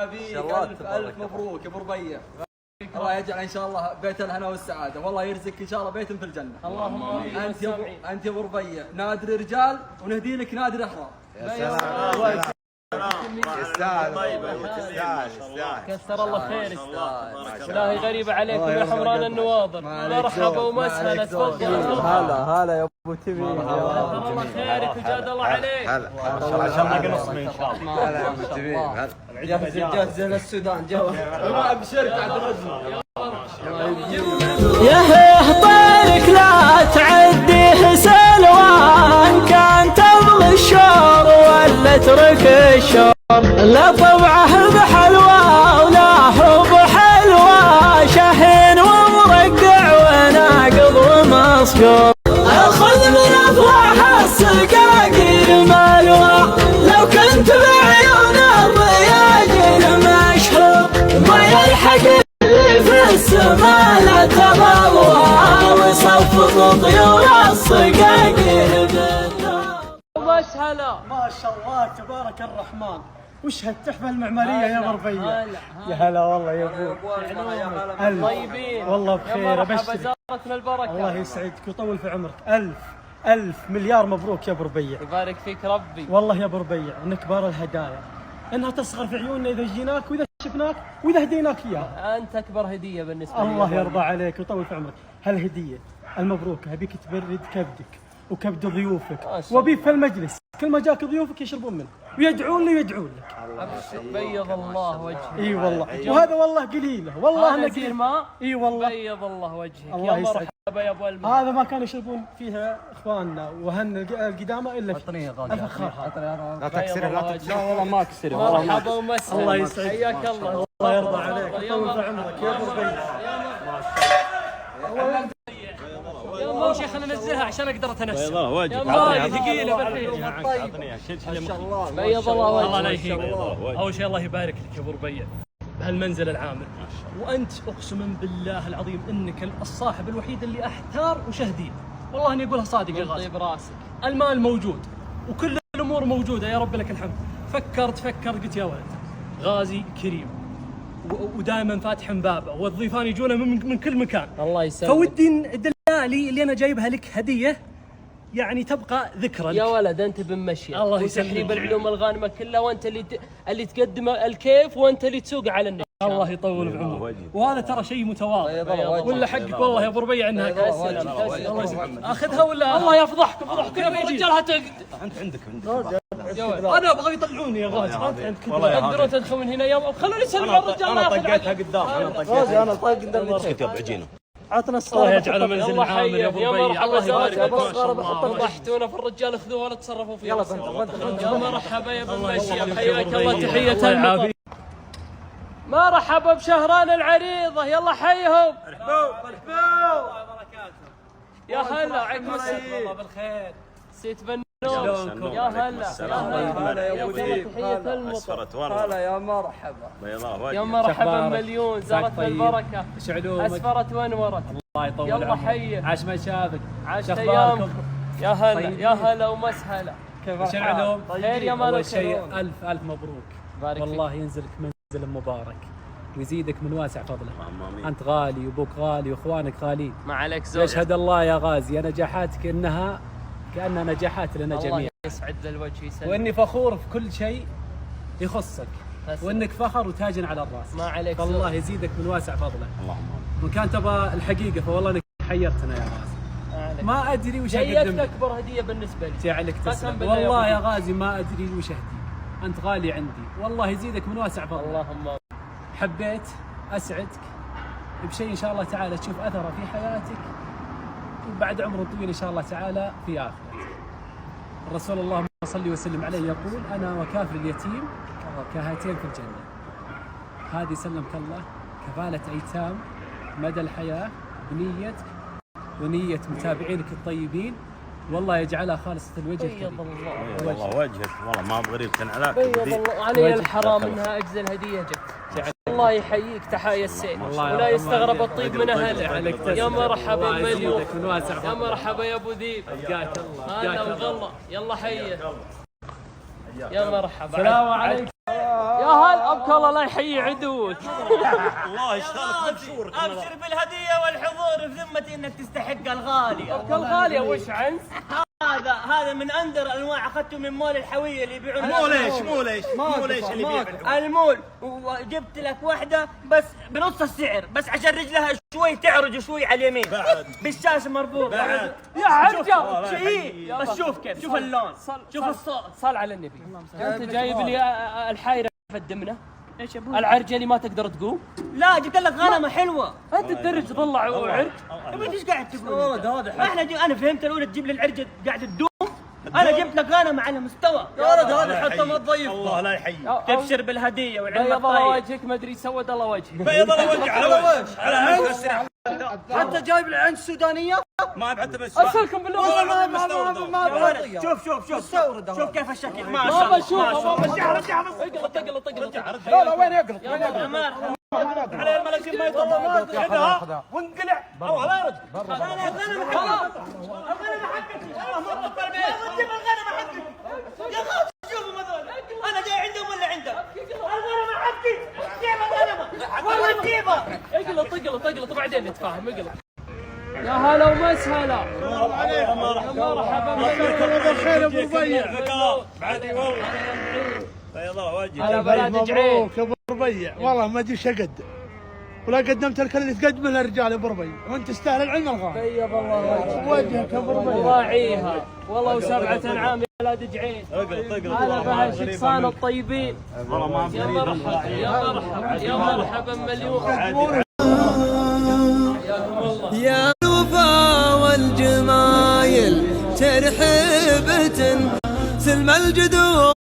يعافيك. ألف مبروك يا أبو ربيع. الله يجعل إن شاء الله بيت الهنا والسعادة، والله يرزقك إن شاء الله بيت في الجنة. اللهم آمين. أنت يا أبو ربيع نادر رجال ونهدي لك نادر أحرار. يا سلام. يستاهل. كثر الله خيرك. والله غريبة عليكم يا حمران النواظر. مرحبا ومسهلا، تفضل. هلا يا ابو تبي. كثر الله خيرك وجاد الله عليك. هلا عشان ما نقصنا ان شاء الله. هلا يا ابو تبي. جهز للسودان جوا. ابشر بعد الرجل. يا طيرك لا تعديه سلوان، كان تبغي الشور ولا ترك الشور. لا طبعه بحلوى ولا حب حلوى، شهين ومرقع وناقض ومصقور. خذ من افراح السقاقير مالوى، لو كنت بعيون الرياجيل مشهور. ما يلحق اللي في السما لا تغوى، وصفط طيور السقاقير بالنار. ومسهلا. ما شاء الله تبارك الرحمن، وش هالتحفة المعمارية يا ابو ربيع. يا هلا والله يا ابو. طيبين والله بخير. ابشرك. زارتنا البركة. الله يسعدك ويطول في عمرك. ألف مليار مبروك يا ابو ربيع. يبارك فيك ربي. والله يا ابو ربيع ان كبار الهدايا انها تصغر في عيوننا اذا جيناك واذا شفناك واذا هديناك اياها. انت اكبر هدية بالنسبة لي. الله يرضى عليك ويطول في عمرك. هالهدية المبروك ابيك تبرد كبدك وكبد ضيوفك، وبي في المجلس كل ما جاك ضيوفك يشربون منه ويدعون لي ويدعون لك. بيض الله وجهك. اي والله. وهذا والله قليله والله انه قليل ماء. اي والله. بيض الله وجهك. الله يا يسعدك. مرحبا يا ابو الماء. هذا ما كانوا يشربون فيها اخواننا وهن القدامى الا الفخار. لا تكسر لا والله ما اكسر. مرحبا ومسهلا. الله يسعدك. حياك الله. الله يرضى عليك ويطول في عمرك يا ابو ربيع. يا الله شيخ انا انزلها عشان اقدر اتنفس. بيض الله وجهك. يا الله ثقيله بالحين. اعطني ما شاء الله. بيض الله وجهك. الله لا يهيك. اول شيء الله يبارك لك يا ابو ربيع بهالمنزل العامر، وانت اقسم بالله العظيم انك الصاحب الوحيد اللي احتار وشهدين. والله اني اقولها صادق يا غازي. طيب راسك. المال موجود وكل الامور موجوده يا رب لك الحمد. فكرت قلت يا ولد غازي كريم ودائما فاتح بابه، والضيفان يجونا من كل مكان. الله يسلمك. فودي دلالي اللي انا جايبها لك هديه يعني تبقى ذكرى لك. يا ولد انت بمشي. الله يسلمك. وتحريب العلوم الغانمه كلها، وانت اللي تقدم الكيف، وانت اللي تسوق على النجم. الله يطول بعمرك. وهذا ترى شيء متواضع ولا حقك والله يا ابو ربيع انها الله يسلمك. اخذها ولا الله يفضحك يا الرجال. انت عندك انا ابغى يطلعوني يا غازي. انت عندك تقدرون تدخلون من هنا يوم. خلوني اسلم على الرجال. انا طقيتها قدام. انا طاق قدام. اسكت يا بعجينه. عطنا الصلاة. الله يجعله منزل عامر يا ابو ربيع. الله يبارك فيك. فضحتونا في الرجال، اخذوه ولا تصرفوا فيه. يلا يا مرحبا يا ابو مشي. حياك الله. تحية المطر. مرحبا بشهران العريضة. يلا حيهم. مرحبا. يا هلا عليكم السلام. بالخير. سيت بنوم. يا هلا. هلا يا ابو ديب. تحية المطر. هلا يا مرحبا. بيض الله يا وجهك. مرحبا مليون. زارتنا البركة. اسفرت وانورت. الله يطول يلا عمرك. حيه. عاش ما شافك. عاشت شخباركم؟ ايامكم. يا هلا يا هلا ومسهلا. كيف الحال؟ خير يا مالك. اول شيء الف مبروك. بارك والله ينزلك منزل مبارك ويزيدك من واسع فضله. آمين. انت غالي وابوك غالي واخوانك غاليين. ما عليك زوج. يشهد الله يا غازي نجاحاتك كأنها نجاحات لنا الله جميعا، يسعد الوجه يسلمك. واني فخور في كل شيء يخصك، وانك فخر وتاج على الراس. ما عليك فالله زوج. يزيدك من واسع فضله. اللهم وان كان تبغى الحقيقه فوالله انك حيرتنا يا غازي. ما ادري وش اقدم جايتك لك. اكبر هديه بالنسبه لي. جعلك قسم تسلم بالله يا والله يا أبو غازي ما ادري وش اهدي. انت غالي عندي والله يزيدك من واسع فضله. اللهم حبيت اسعدك بشيء ان شاء الله تعالى تشوف اثره في حياتك وبعد عمر طويل ان شاء الله تعالى في اخرتك. الرسول اللهم صل وسلم عليه يقول انا وكافل اليتيم كهاتين في الجنه. هذه سلمك الله كفاله ايتام مدى الحياه بنيتك ونيه متابعينك الطيبين، والله يجعلها خالصة الوجه بيض الكريم. الله. بيض الله وجهك. والله ما ابغى غريب كان علاك. بيض الله علي الحرام انها اجزل هديه جت. الله يحييك. تحايا السيد ولا يستغرب الطيب من اهله. يا مرحبا مليون. يا مرحبا يا ابو ذيب. هلا وغلا. يلا حيه. يا مرحبا. السلام عليكم. يا هل ابك الله لا يحيي عدوك. الله يشتغلك مبشورك. ابشر بالهديه والحضور بذمتي انك تستحق الغاليه. ابك الغاليه وش عنس؟ هذا من اندر انواع اخذته من مول الحويه اللي يبيعون. مو ليش اللي بيبيع المول، وجبت لك واحده بس بنص السعر، بس عشان رجلها شوي تعرج شوي على اليمين بالشاشه مربوط. يا عرجه شيء بس شوف كيف، شوف اللون، شوف الصوت. صل على النبي. انت جايب لي الحايره في الدمنه؟ ايش يا ابوي؟ العرجه اللي ما تقدر تقوم؟ لا جبت لك غنمه حلوه. انت تدرج تطلع وعرج؟ طيب انت ايش قاعد تقول؟ انا فهمت الاولى تجيب لي العرجه قاعد تدوم، انا جبت لك غنمه على مستوى. يا ولد هذا حتى ما تضيف. الله لا يحيي. تبشر بالهديه والعلم بيض الله الطيب. وجهك ما ادري سود الله وجهك. بيض الله وجهك على وجه على عنس. حتى جايب العنس السودانيه. ما حتى بس اسالكم بالله ما شوف كيف الشكل. ما بشوف ما بشوف. اقلط لا وين يقلط؟ على الملك ما يطلع خذها وانقلع. الله لا يرد. الغنمه حقتي. جيب الغنمه حقتي يا اخي. شوفوا هذول انا جاي عندهم ولا عندك؟ الغنمه حقتي. جيب الغنمه والله تجيبها. اقلط وبعدين نتفاهم. اقلط. يا هلا ومسهلا. يا مرحبا بالخير يا ابو ربيع. بعدي والله. بيض الله وجهك. هلا بلاد جعيد. مبروك يا ابو ربيع، والله ما ادري ايش اقدم، ولا قدمت لك اللي تقدمه للرجال يا ابو ربيع، وانت تستاهل العلم الغالي. بيض الله وجهك يا ابو ربيع. وراعيها والله وسبعة انعام يا بلاد جعيد. هلا بهالشخصان الطيبين. والله ما يا مرحبا يا مرحبا مليون. يا الوفا والجمايل ترحبة سلم الجذور